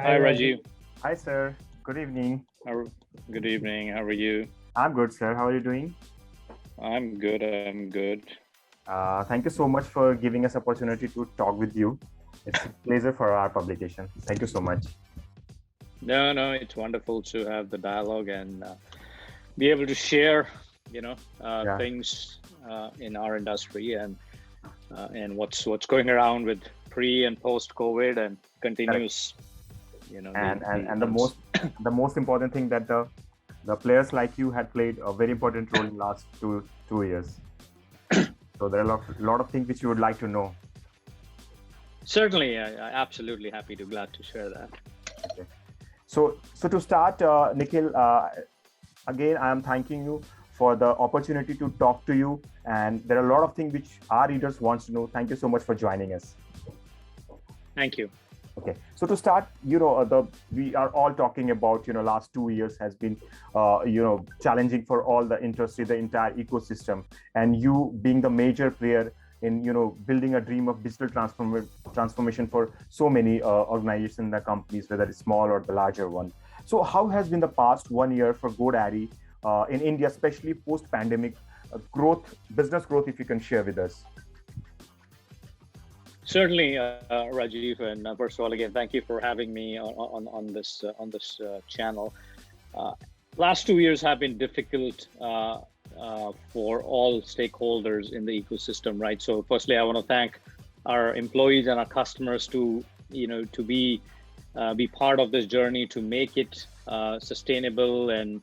Hi, Rajiv. Hi, sir. Good evening. How, Good evening. How are you? I'm good, sir. How are you doing? I'm good. I'm good. Thank you so much for giving us opportunity to talk with you. It's a pleasure for our publication. Thank you so much. No, it's wonderful to have the dialogue and be able to share, Yeah. things in our industry and what's going around with pre and post COVID and continues. And the most important thing that the players like you had played a very important role in last two years. So there are a lot of things which you would like to know. Certainly, I absolutely glad to share that. Okay. So to start, Nikhil, again, I am thanking you for the opportunity to talk to you. And there are a lot of things which our readers want to know. Thank you so much for joining us. Thank you. Okay, so to start, we are all talking about, last 2 years has been, challenging for all the industry, the entire ecosystem, and you being the major player in, building a dream of digital transformation for so many organizations and the companies, whether it's small or the larger one. So how has been the past 1 year for GoDaddy in India, especially post-pandemic business growth, if you can share with us? Certainly, Rajiv, and first of all, again, thank you for having me on this channel. Last 2 years have been difficult for all stakeholders in the ecosystem, right? So, firstly, I want to thank our employees and our customers to be part of this journey to make it sustainable and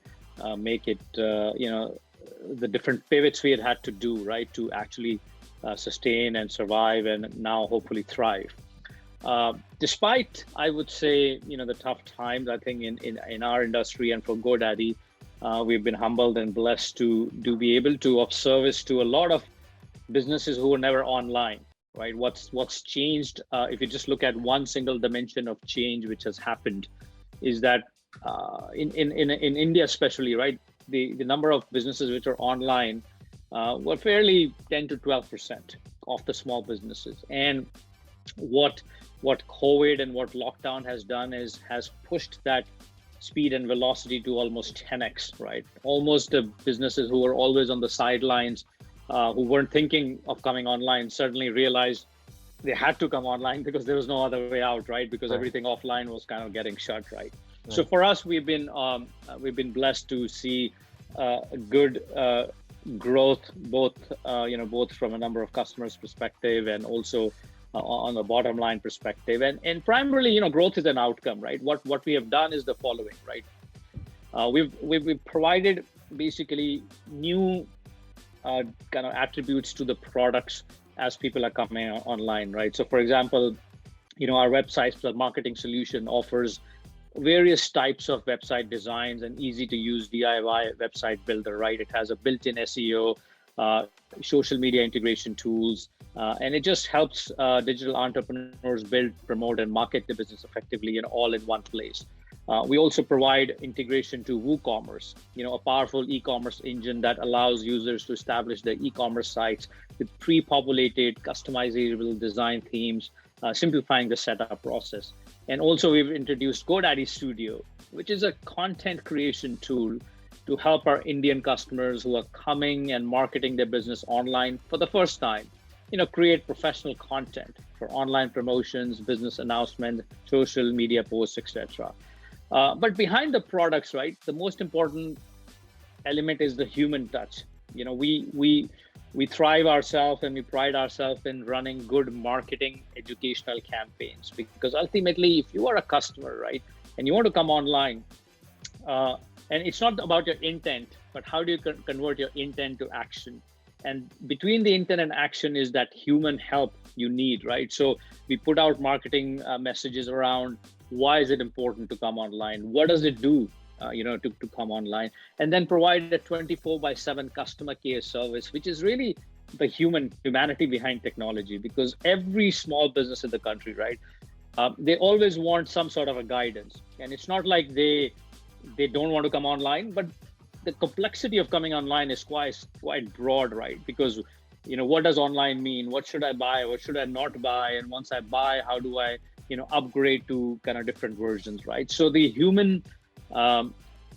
make it the different pivots we had to do, right, to actually sustain and survive and now hopefully thrive. Despite, I would say, the tough times, I think in our industry and for GoDaddy, we've been humbled and blessed to be able to of service to a lot of businesses who were never online, right? What's changed, if you just look at one single dimension of change which has happened, is that in India especially, right, the number of businesses which are online were fairly 10 to 12% of the small businesses. And what COVID and what lockdown has done has pushed that speed and velocity to almost 10x, right? Almost the businesses who were always on the sidelines, who weren't thinking of coming online, suddenly realized they had to come online because there was no other way out, right? Because everything offline was kind of getting shut, right? So for us, we've been blessed to see good growth, both from a number of customers perspective and also on the bottom line perspective, and primarily, growth is an outcome, right? What we have done is the following, right? We've provided basically new kind of attributes to the products as people are coming online, right? So for example, our websites, the marketing solution offers various types of website designs and easy to use DIY website builder, right? It has a built-in SEO, social media integration tools, and it just helps digital entrepreneurs build, promote, and market the business effectively and all in one place. We also provide integration to WooCommerce, a powerful e-commerce engine that allows users to establish their e-commerce sites with pre-populated, customizable design themes, simplifying the setup process. And also we've introduced GoDaddy Studio, which is a content creation tool to help our Indian customers who are coming and marketing their business online for the first time, create professional content for online promotions, business announcements, social media posts, etc. But behind the products, right, the most important element is the human touch. We thrive ourselves and we pride ourselves in running good marketing educational campaigns, because ultimately, if you are a customer, right, and you want to come online, and it's not about your intent, but how do you convert your intent to action? And between the intent and action is that human help you need, right? So we put out marketing messages around why is it important to come online? What does it do? To come online, and then provide a 24/7 customer care service, which is really the humanity behind technology, because every small business in the country, right, they always want some sort of a guidance. And it's not like they don't want to come online, but the complexity of coming online is quite broad, right? Because what does online mean? What should I buy? What should I not buy? And once I buy, how do I upgrade to kind of different versions, right? So the human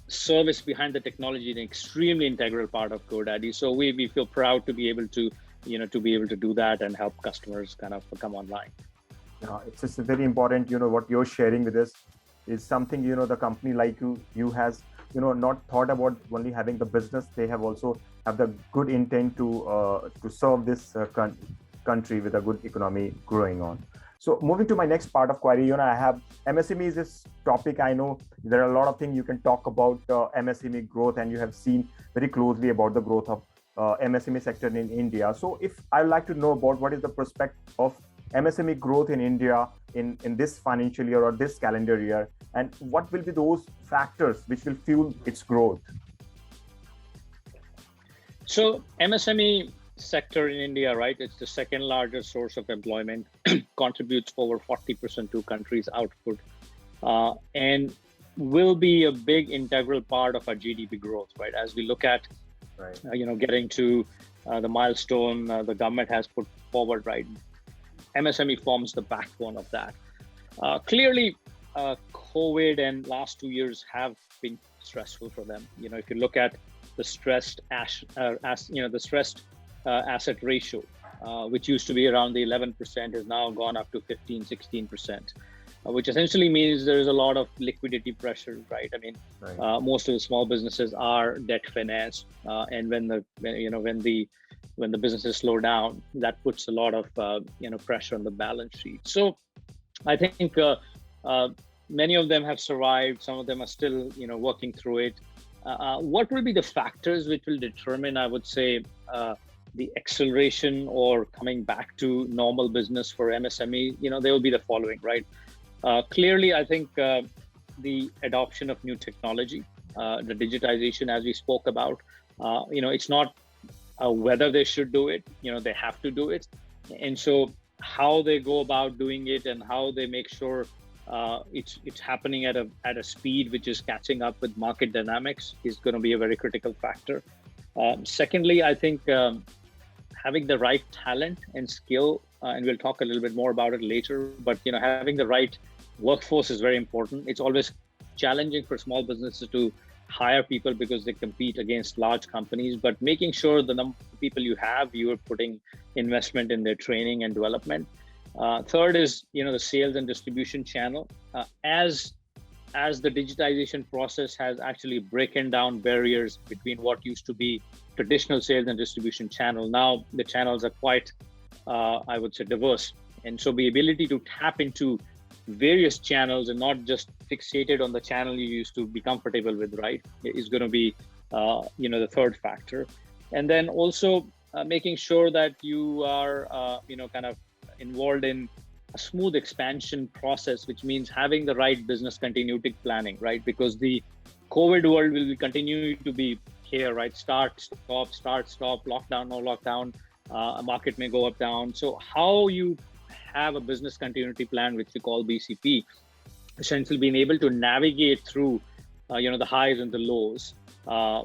service behind the technology is an extremely integral part of GoDaddy. So we feel proud to be able to, do that and help customers kind of come online. It's just very important, what you're sharing with us is something, the company like you has, not thought about only having the business. They have also have the good intent to serve this country with a good economy growing on. So moving to my next part of query, I have MSME is this topic. I know there are a lot of things you can talk about MSME growth, and you have seen very closely about the growth of MSME sector in India. So if I'd like to know about what is the prospect of MSME growth in India in this financial year or this calendar year, and what will be those factors which will fuel its growth? So MSME sector in India, right? It's the second largest source of employment, contributes over 40% to country's output, and will be a big integral part of our GDP growth, right? As we look at, getting to the milestone the government has put forward, right? MSME forms the backbone of that. Clearly, COVID and last 2 years have been stressful for them. If you look at the stressed asset ratio, which used to be around the 11%, has now gone up to 15-16%, which essentially means there is a lot of liquidity pressure, right? I mean, most of the small businesses are debt financed, and when the businesses slow down, that puts a lot of pressure on the balance sheet. So I think many of them have survived. Some of them are still working through it. What will be the factors which will determine, I would say, the acceleration or coming back to normal business for MSME? They will be the following, right? Clearly, I think the adoption of new technology, the digitization, as we spoke about, it's not whether they should do it, they have to do it. And so how they go about doing it and how they make sure it's happening at a speed which is catching up with market dynamics is going to be a very critical factor. Secondly, I think having the right talent and skill, and we'll talk a little bit more about it later, but having the right workforce is very important. It's always challenging for small businesses to hire people because they compete against large companies, but making sure the number of people you are putting investment in their training and development. Third is the sales and distribution channel. As the digitization process has actually broken down barriers between what used to be traditional sales and distribution channel, now the channels are quite, I would say, diverse. And so the ability to tap into various channels and not just fixated on the channel you used to be comfortable with, right, is going to be, the third factor. And then also making sure that you are, kind of involved in a smooth expansion process, which means having the right business continuity planning, right? Because the COVID world will continue to be here, right? Start, stop, lockdown, no lockdown, a market may go up, down. So how you have a business continuity plan, which we call BCP, essentially being able to navigate through, the highs and the lows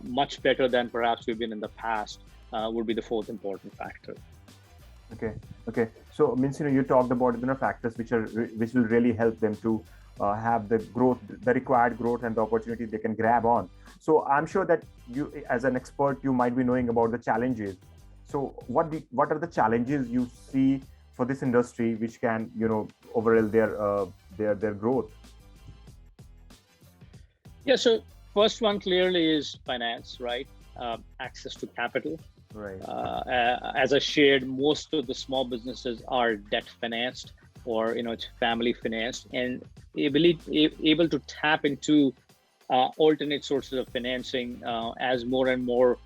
much better than perhaps we've been in the past, would be the fourth important factor. Okay. So means you talked about factors which will really help them to have the growth, the required growth and the opportunity they can grab on. So I'm sure that you, as an expert, you might be knowing about the challenges. So what are the challenges you see for this industry which can overall their growth? Yeah. So first one clearly is finance, right? Access to capital. Right. As I shared, most of the small businesses are debt financed or it's family financed, and able to tap into alternate sources of financing as more and more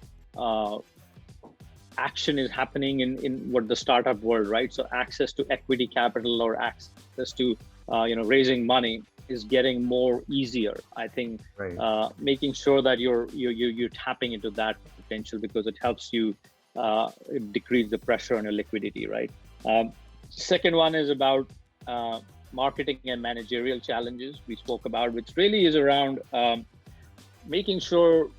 action is happening in what the startup world, right? So access to equity capital or access to raising money is getting more easier. I think making sure that you're tapping into that potential, because it helps you decrease the pressure on your liquidity, right? Second one is about marketing and managerial challenges we spoke about, which really is around making sure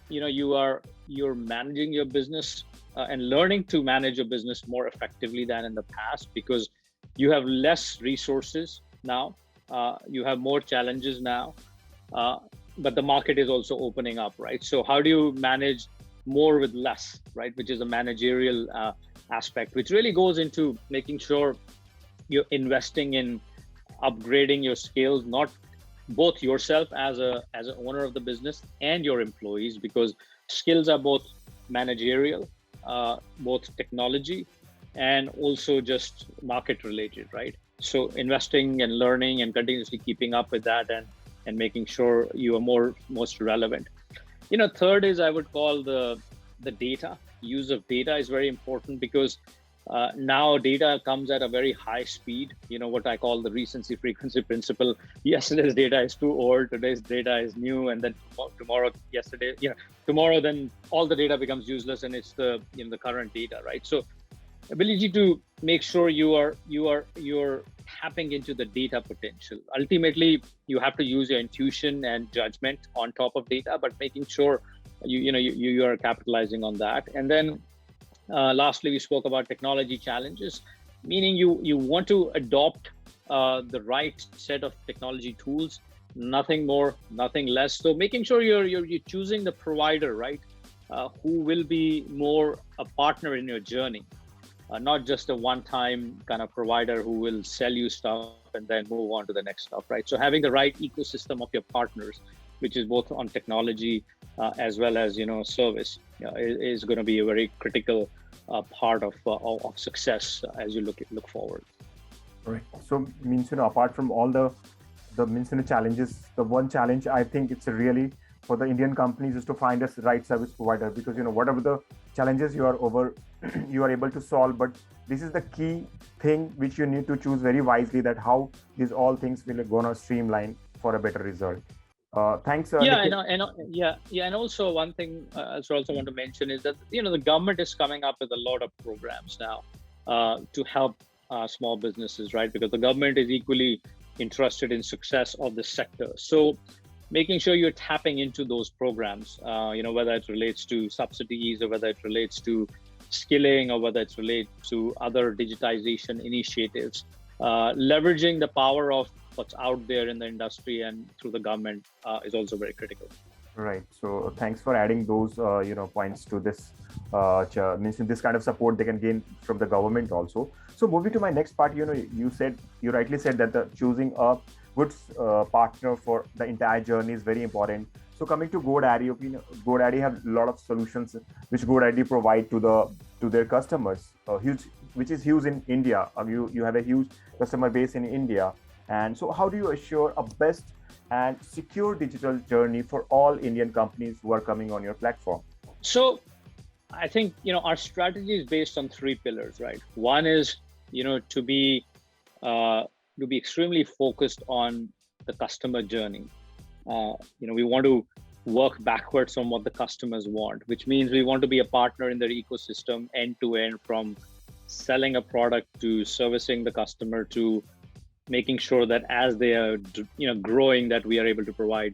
you're managing your business and learning to manage your business more effectively than in the past, because you have less resources now. You have more challenges now, but the market is also opening up, right? So how do you manage more with less, right? Which is a managerial aspect, which really goes into making sure you're investing in upgrading your skills, not both yourself as an owner of the business and your employees, because skills are both managerial, both technology, and also just market related, right? So investing and learning and continuously keeping up with that, and making sure you are most relevant. Third is, I would call the data. Use of data is very important, because now data comes at a very high speed. What I call the recency frequency principle. Yesterday's data is too old, today's data is new, and then tomorrow then all the data becomes useless, and it's the current data, right? So ability to make sure you're tapping into the data potential. Ultimately, you have to use your intuition and judgment on top of data, but making sure you are capitalizing on that. And then lastly, we spoke about technology challenges, meaning you want to adopt the right set of technology tools, nothing more, nothing less. So making sure you're choosing the provider, right, who will be more a partner in your journey. Not just a one-time kind of provider who will sell you stuff and then move on to the next stuff, right? So having the right ecosystem of your partners, which is both on technology as well as service, is going to be a very critical part of success as you look forward. Right. So means apart from all the challenges, the one challenge I think it's really for the Indian companies is to find a right service provider, because whatever the challenges you are able to solve, but this is the key thing which you need to choose very wisely, that how these all things will gonna streamline for a better result. Thanks. And also one thing I also want to mention is that the government is coming up with a lot of programs now to help small businesses, right? Because the government is equally interested in success of the sector. So making sure you're tapping into those programs, whether it relates to subsidies, or whether it relates to skilling, or whether it's related to other digitization initiatives, leveraging the power of what's out there in the industry and through the government is also very critical. Right. So thanks for adding those points to this. Means this kind of support they can gain from the government also. So moving to my next part, you rightly said that the choosing a good partner for the entire journey is very important. So coming to GoDaddy, GoDaddy have a lot of solutions which GoDaddy provide to their customers, which is huge in India. You have a huge customer base in India, and so how do you assure a best and secure digital journey for all Indian companies who are coming on your platform? So I think our strategy is based on 3 pillars, right? One is to be extremely focused on the customer journey. We want to work backwards from what the customers want, which means we want to be a partner in their ecosystem end to end, from selling a product to servicing the customer to making sure that as they are growing, that we are able to provide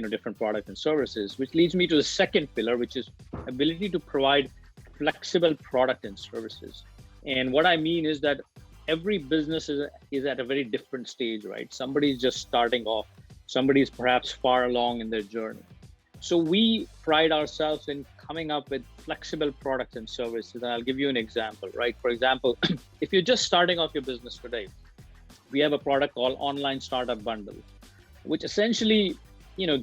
different products and services. Which leads me to the second pillar, which is ability to provide flexible product and services. And what I mean is that every business is at a very different stage, right? Somebody's just starting off, somebody's perhaps far along in their journey. So we pride ourselves in coming up with flexible products and services. And I'll give you an example, right? For example, if you're just starting off your business today, we have a product called Online Startup Bundle, which essentially,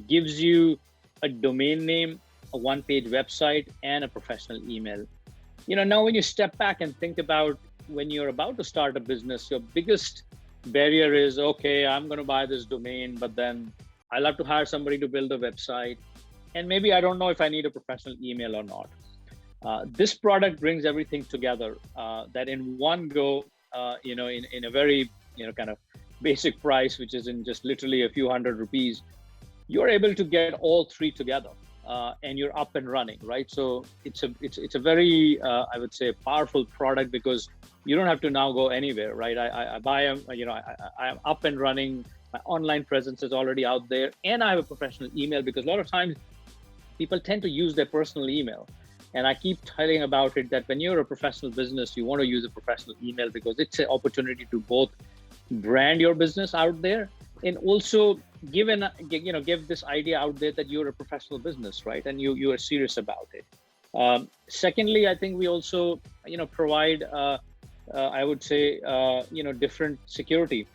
gives you a domain name, a one-page website, and a professional email. Now when you step back and think about when you're about to start a business, your biggest barrier is, okay, I'm going to buy this domain, but then I'll have to hire somebody to build a website. And maybe I don't know if I need a professional email or not. This product brings everything together that in one go, in a very, kind of basic price, which is in just literally a few hundred rupees, you're able to get all 3 together and you're up and running, right? So it's a very, I would say, powerful product, because you don't have to now go anywhere, right? I buy them, I am up and running. My online presence is already out there, and I have a professional email, because a lot of times people tend to use their personal email. And I keep telling about it that when you're a professional business, you want to use a professional email, because it's an opportunity to both brand your business out there, and also give this idea out there that you're a professional business, right? And you are serious about it. Secondly, I think we also provide I would say different security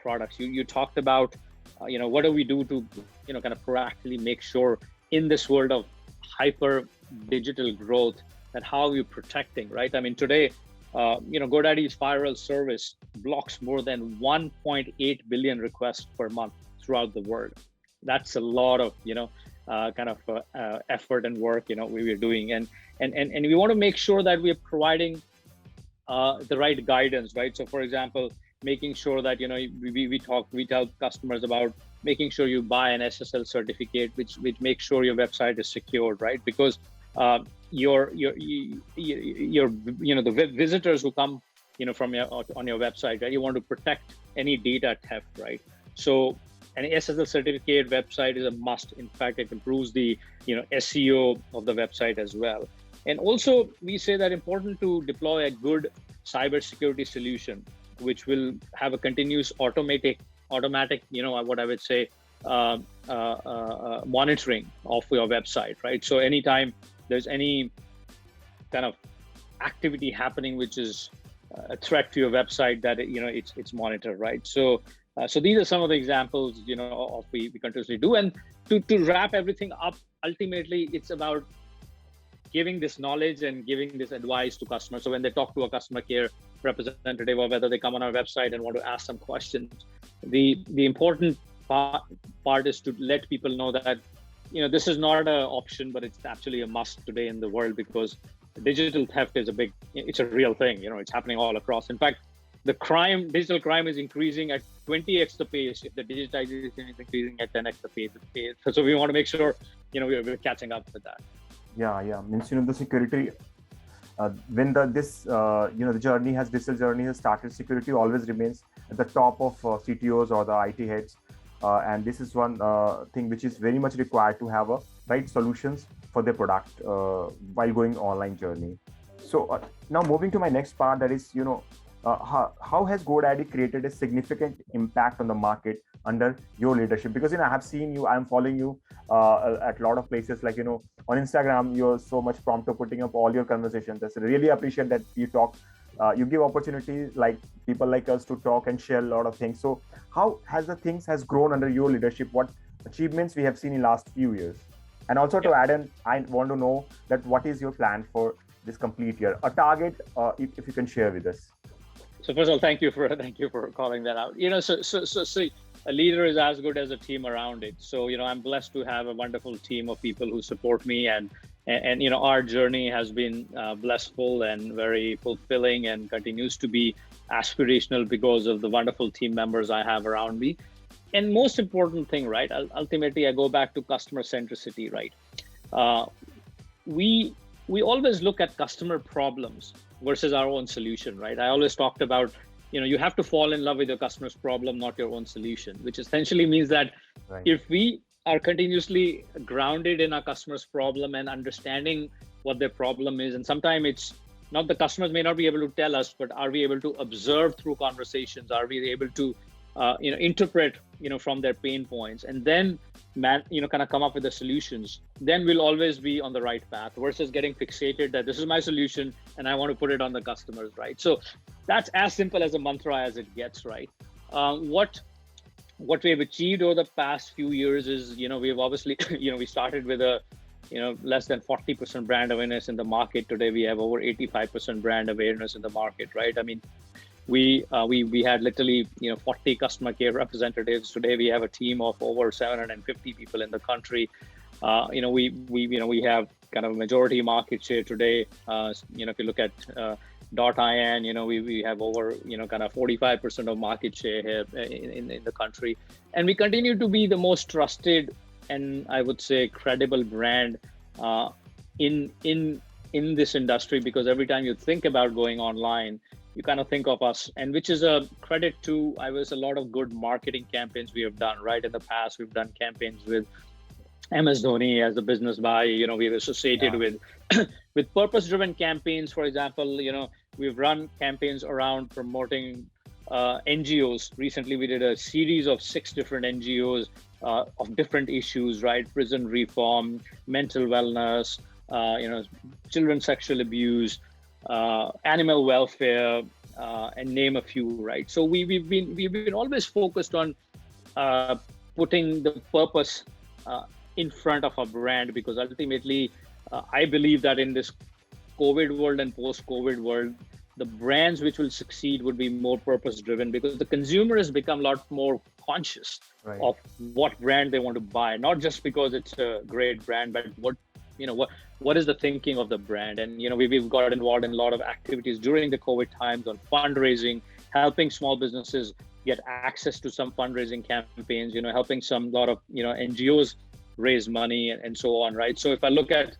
products. You talked about what do we do to kind of proactively make sure in this world of hyper digital growth that how are you protecting, right? I mean, today GoDaddy's firewall service blocks more than 1.8 billion requests per month throughout the world. That's a lot of effort and work we are doing, and we want to make sure that we are providing the right guidance, right? So for example, making sure that we tell customers about making sure you buy an SSL certificate which makes sure your website is secured, right? Because the visitors who come from on your website, right, you want to protect any data theft, right? So an SSL certificate website is a must. In fact, it improves the SEO of the website as well. And also, we say that important to deploy a good cybersecurity solution, which will have a continuous automatic, what I would say, monitoring of your website, right? So anytime there's any kind of activity happening which is a threat to your website, that it's monitored, right? So these are some of the examples of we continuously do. And to wrap everything up, ultimately it's about giving this knowledge and giving this advice to customers. So when they talk to a customer care representative, or whether they come on our website and want to ask some questions, the important part is to let people know that this is not an option, but it's actually a must today in the world, because digital theft is it's a real thing. It's happening all across. In fact, digital crime is increasing at 20x the pace if the digitization is increasing at 10x the pace. So we want to make sure we're catching up with that. Yeah. Means the security. When the digital journey has started, security always remains at the top of CTOs or the IT heads, and this is one thing which is very much required to have a right solutions for their product while going online journey. So now moving to my next part, that is how has GoDaddy created a significant impact on the market under your leadership? Because I have seen you, I'm following you at a lot of places, like on Instagram, you're so much prompt to putting up all your conversations. I really appreciate that you talk, you give opportunities like people like us to talk and share a lot of things. So how has the things has grown under your leadership? What achievements we have seen in last few years? And also to add in, I want to know that what is your plan for this complete year, a target, if you can share with us. So first of all, thank you for calling that out. So a leader is as good as a team around it. So I'm blessed to have a wonderful team of people who support me, and our journey has been blissful and very fulfilling, and continues to be aspirational because of the wonderful team members I have around me. And most important thing, right? Ultimately, I go back to customer centricity, right? We always look at customer problems versus our own solution, right? I always talked about, you have to fall in love with your customer's problem, not your own solution, which essentially means that if we are continuously grounded in our customer's problem and understanding what their problem is, and sometimes it's not, the customers may not be able to tell us, but are we able to observe through conversations? Are we able to, interpret, from their pain points, and then kind of come up with the solutions? Then we'll always be on the right path, versus getting fixated that this is my solution and I want to put it on the customers, right? So that's as simple as a mantra as it gets, right? What we have achieved over the past few years is, we've obviously, we started with a, less than 40% brand awareness in the market. Today, we have over 85% brand awareness in the market, right? I mean, we had literally 40 customer care representatives. Today we have a team of over 750 people in the country. We have kind of a majority market share today. If you look at .in, we have over kind of 45% of market share here in the country, and we continue to be the most trusted and I would say credible brand in this industry, because every time you think about going online, you kind of think of us, and which is a credit to a lot of good marketing campaigns we have done, right? In the past, we've done campaigns with MS Dhoni as a business buy. We've associated with purpose-driven campaigns. For example, we've run campaigns around promoting NGOs. Recently, we did a series of 6 different NGOs of different issues, right? Prison reform, mental wellness, children sexual abuse, animal welfare, and name a few, right? So we've been always focused on putting the purpose in front of our brand, because ultimately, I believe that in this COVID world and post-COVID world, the brands which will succeed would be more purpose-driven, because the consumer has become a lot more conscious of what brand they want to buy, not just because it's a great brand, but what is the thinking of the brand. And we've got involved in a lot of activities during the COVID times on fundraising, helping small businesses get access to some fundraising campaigns, helping some lot of NGOs raise money and so on, right? So if I look at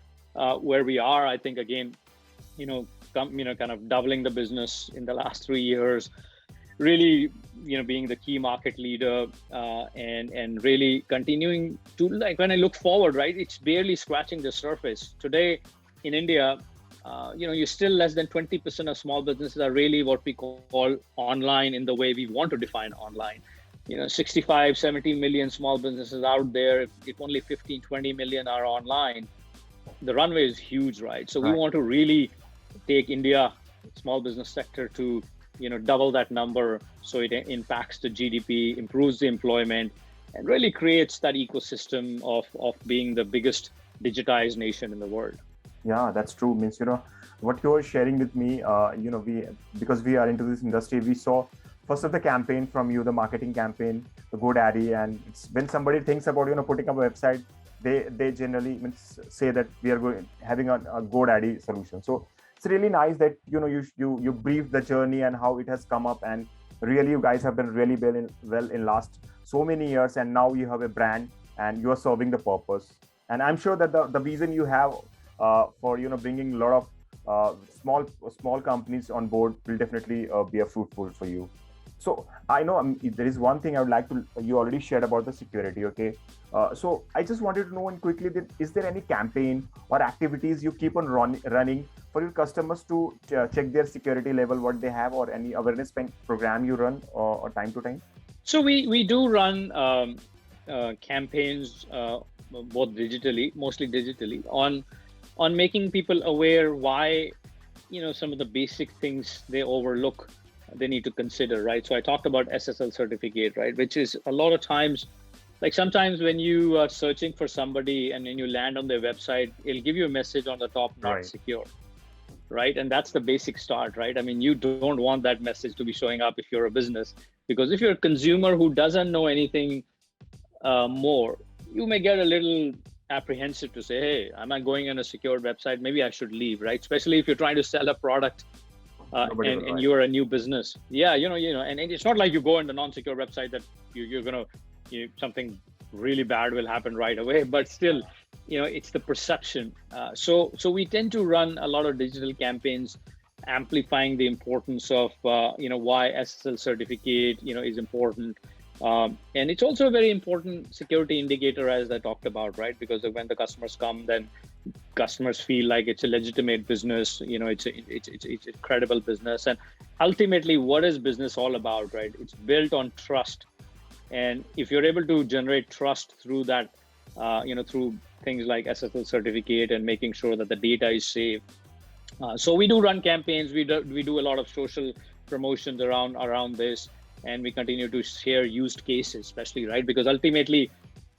where we are, I think again, kind of doubling the business in the last 3 years, really, being the key market leader, and really continuing to, like, when I look forward, right, it's barely scratching the surface. Today in India, you're still less than 20% of small businesses are really what we call online in the way we want to define online. 65, 70 million small businesses out there. If only 15, 20 million are online, the runway is huge, right? So we want to really take India small business sector to double that number, so it impacts the GDP, improves the employment, and really creates that ecosystem of being the biggest digitized nation in the world. Yeah, that's true. Means what you're sharing with me, because we are into this industry, we saw first of the campaign from you, the marketing campaign, the GoDaddy, and when somebody thinks about putting up a website, they generally say that we are having a GoDaddy solution. So it's really nice that you briefed the journey and how it has come up, and really you guys have been really well in last so many years, and now you have a brand and you are serving the purpose. And I'm sure that the vision you have for bringing a lot of small companies on board will definitely be a fruitful for you. So I know there is one thing I would like to, you already shared about the security, okay? So I just wanted to know quickly, is there any campaign or activities you keep on running for your customers to check their security level, what they have, or any awareness program you run or time to time? So we do run campaigns, both digitally, mostly digitally, on making people aware why, some of the basic things they overlook, they need to consider, right? So I talked about SSL certificate, right? Which is a lot of times, like sometimes when you are searching for somebody and then you land on their website, it'll give you a message on the top, not secure, right? And that's the basic start, right? I mean, you don't want that message to be showing up if you're a business, because if you're a consumer who doesn't know anything more, you may get a little apprehensive to say, hey, am I going on a secured website? Maybe I should leave, right? Especially if you're trying to sell a product and you're a new business. Yeah, and it's not like you go on the non-secure website that you're gonna, something really bad will happen right away, but still, it's the perception. So we tend to run a lot of digital campaigns, amplifying the importance of, why SSL certificate, is important. And it's also a very important security indicator, as I talked about, right? Because when the customers come, then customers feel like it's a legitimate business, it's a credible business. And ultimately, what is business all about, right? It's built on trust. And if you're able to generate trust through that, through things like SSL certificate and making sure that the data is safe. So we do run campaigns. We do a lot of social promotions around this, and we continue to share used cases, especially, right? Because ultimately,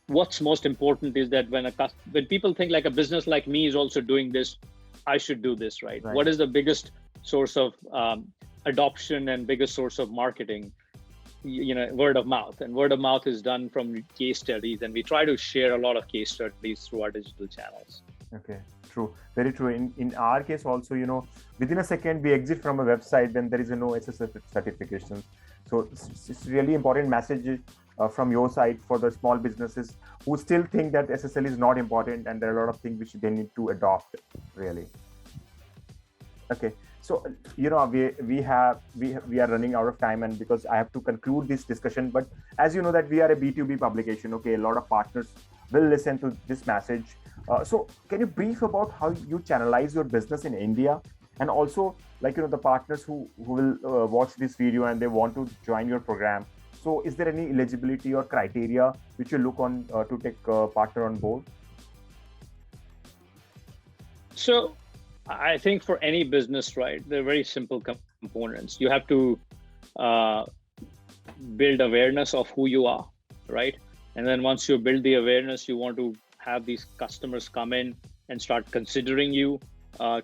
what's most important is that when people think like a business like me is also doing this, I should do this, right? What is the biggest source of adoption and biggest source of marketing? Word of mouth. And word of mouth is done from case studies, and we try to share a lot of case studies through our digital channels. Okay, true, very true. In our case also, within a second we exit from a website when there is no SSL certification. So it's really important message from your side for the small businesses who still think that SSL is not important, and there are a lot of things which they need to adopt, really. Okay, so we are running out of time, and because I have to conclude this discussion, but as you know that we are a B2B publication, okay, a lot of partners will listen to this message. So can you brief about how you channelize your business in India, And also, like, the partners who will watch this video and they want to join your program. So is there any eligibility or criteria which you look on to take a partner on board? So I think for any business, right, they're very simple components. You have to build awareness of who you are, right? And then once you build the awareness, you want to have these customers come in and start considering you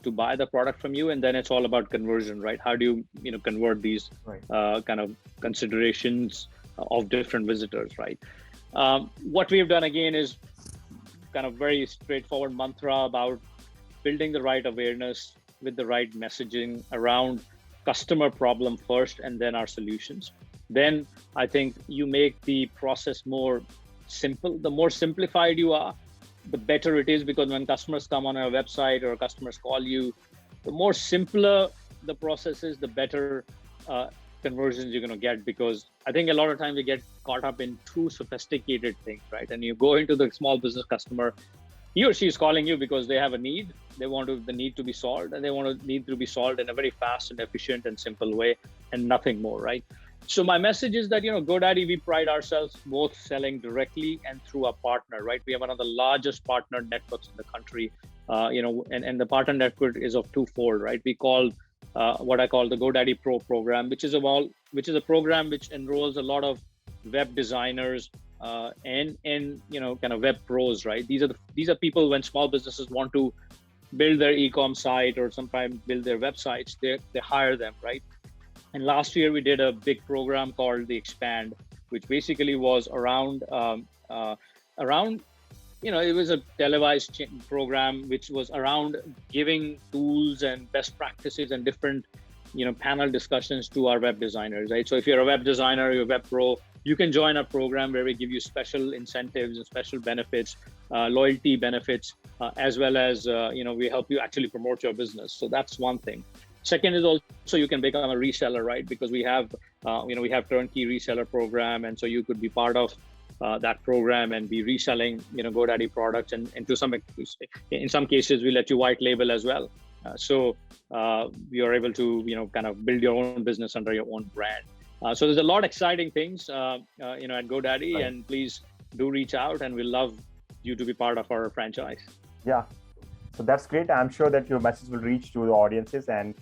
to buy the product from you. And then it's all about conversion, right? How do you convert these kind of considerations of different visitors, right? What we've done again is kind of very straightforward mantra about building the right awareness with the right messaging around customer problem first and then our solutions. Then I think you make the process more simple. The more simplified you are, the better it is, because when customers come on our website or customers call you, the more simpler the process is, the better conversions you're going to get. Because I think a lot of times we get caught up in too sophisticated things, right? And you go into the small business customer, he or she is calling you because they have a need. They want the need to be solved, and they want to need to be solved in a very fast and efficient and simple way, and nothing more, right? So my message is that, GoDaddy, we pride ourselves both selling directly and through a partner, right? We have one of the largest partner networks in the country, and the partner network is of twofold, right? We call what I call the GoDaddy Pro program, which is a program which enrolls a lot of web designers and kind of web pros, right? These are people, when small businesses want to build their e-com site or sometimes build their websites, they hire them, right? And last year we did a big program called the Expand, which basically was around it was a televised program which was around giving tools and best practices and different panel discussions to our web designers, right? So if you're a web designer, you're a web pro, you can join our program where we give you special incentives and special benefits, loyalty benefits, as well as we help you actually promote your business. So that's one thing. Second is also you can become a reseller, right? Because we have turnkey reseller program, and so you could be part of that program and be reselling GoDaddy products, and in some cases we let you white label as well. So you are able to kind of build your own business under your own brand. So there's a lot of exciting things at GoDaddy, right. And please do reach out, and we'll love you to be part of our franchise. Yeah, so that's great. I'm sure that your message will reach to the audiences, and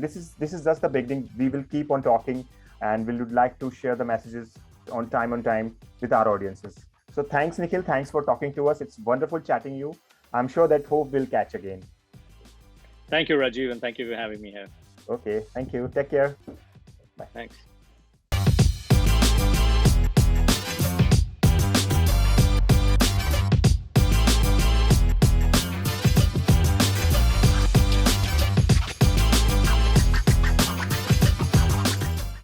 this is just the beginning. We will keep on talking, and we would like to share the messages on time with our audiences. So thanks, Nikhil. Thanks for talking to us. It's wonderful chatting you. I'm sure that hope will catch again. Thank you, Rajiv, and thank you for having me here. Okay, thank you. Take care. Bye. Thanks.